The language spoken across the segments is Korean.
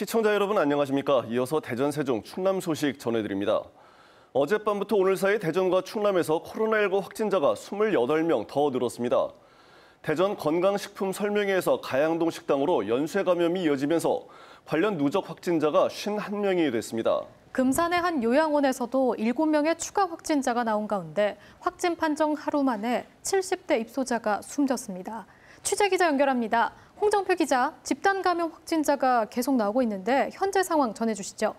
시청자 여러분 안녕하십니까? 이어서 대전, 세종, 충남 소식 전해드립니다. 어젯밤부터 오늘 사이 대전과 충남에서 코로나19 확진자가 28명 더 늘었습니다. 대전 건강식품설명회에서 가양동 식당으로 연쇄 감염이 이어지면서 관련 누적 확진자가 51명이 됐습니다. 금산의 한 요양원에서도 7명의 추가 확진자가 나온 가운데 확진 판정 하루 만에 70대 입소자가 숨졌습니다. 취재기자 연결합니다. 홍정표 기자, 집단 감염 확진자가 계속 나오고 있는데 현재 상황 전해주시죠.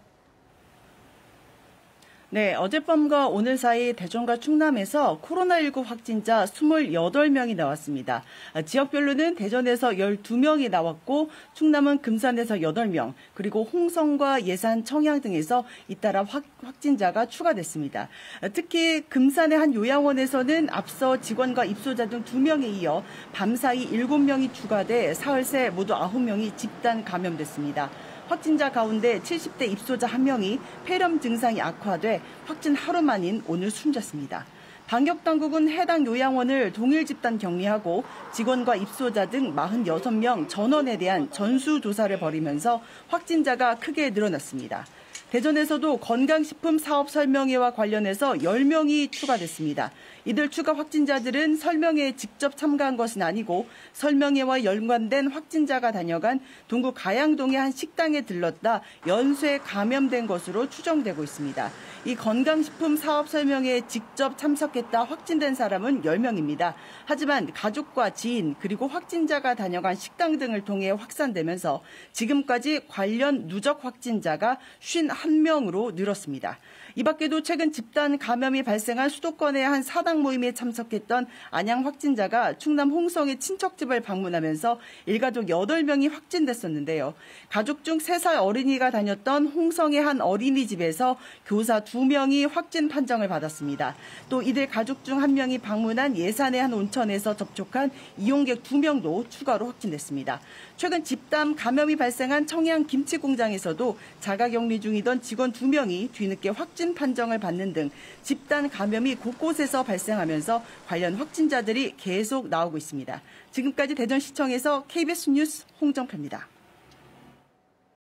네, 어젯밤과 오늘 사이 대전과 충남에서 코로나19 확진자 28명이 나왔습니다. 지역별로는 대전에서 12명이 나왔고 충남은 금산에서 8명, 그리고 홍성과 예산, 청양 등에서 잇따라 확진자가 추가됐습니다. 특히 금산의 한 요양원에서는 앞서 직원과 입소자 등 2명에 이어 밤사이 7명이 추가돼 사흘 새 모두 9명이 집단 감염됐습니다. 확진자 가운데 70대 입소자 1명이 폐렴 증상이 악화돼 확진 하루 만인 오늘 숨졌습니다. 방역당국은 해당 요양원을 동일 집단 격리하고 직원과 입소자 등 46명 전원에 대한 전수조사를 벌이면서 확진자가 크게 늘어났습니다. 대전에서도 건강식품 사업 설명회와 관련해서 10명이 추가됐습니다. 이들 추가 확진자들은 설명회에 직접 참가한 것은 아니고 설명회와 연관된 확진자가 다녀간 동구 가양동의 한 식당에 들렀다 연쇄 감염된 것으로 추정되고 있습니다. 이 건강식품 사업 설명회에 직접 참석했다 확진된 사람은 10명입니다. 하지만 가족과 지인 그리고 확진자가 다녀간 식당 등을 통해 확산되면서 지금까지 관련 누적 확진자가 51명으로 늘었습니다. 이 밖에도 최근 집단 감염이 발생한 수도권의 한 사당 모임에 참석했던 안양 확진자가 충남 홍성의 친척집을 방문하면서 일가족 8명이 확진됐었는데요. 가족 중 3살 어린이가 다녔던 홍성의 한 어린이집에서 교사 2명이 확진 판정을 받았습니다. 또 이들 가족 중 1명이 방문한 예산의 한 온천에서 접촉한 이용객 2명도 추가로 확진됐습니다. 최근 집단 감염이 발생한 청양 김치 공장에서도 자가격리 중이던 직원 2명이 뒤늦게 확진 판정을 받는 등 집단 감염이 곳곳에서 발생하면서 관련 확진자들이 계속 나오고 있습니다. 지금까지 대전시청에서 KBS 뉴스 홍정표입니다.